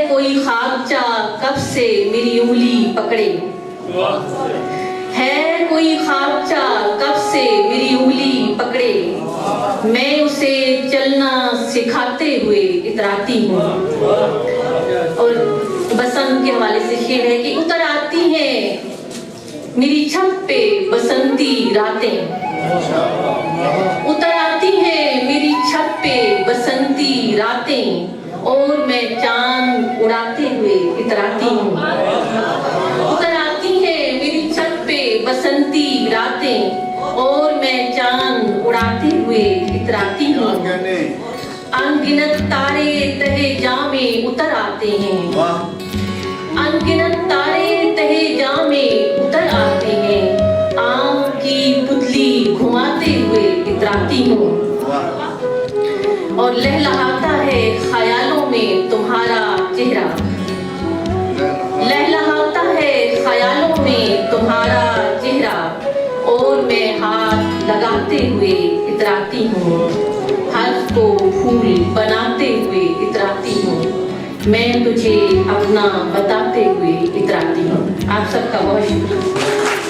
कोई ख्वाबचा कब से मेरी उंगली पकड़े, है कोई ख्वाबचा कब से मेरी उंगली पकड़े, मैं उसे चलना सिखाते हुए इतराती हूँ। और बसंत के हवाले से शेर है कि उतर आती है मेरी छत पे बसंती रातें, उतर आती है मेरी छत पे बसंती रातें, और मैं चांद उड़ाते हुए इतराती हूँ। उतर आती है मेरी छत पे बसंती रातें, और मैं चांद उड़ाते हुए इतराती हूँ। अनगिनत तारे तहे जामे उतर आते हैं, अनगिनत तारे तहे जामे उतर आते हैं, आम की पुतली घुमाते हुए इतराती हूँ। और लहलहाता है ख्यालों में तुम्हारा चेहरा, लहलहाता है ख्यालों में तुम्हारा चेहरा, और मैं हाथ लगाते हुए इतराती हूँ। हर्फ को फूल बनाते हुए इतराती हूँ, मैं तुझे अपना बताते हुए इतराती हूँ। आप सबका बहुत शुक्रिया।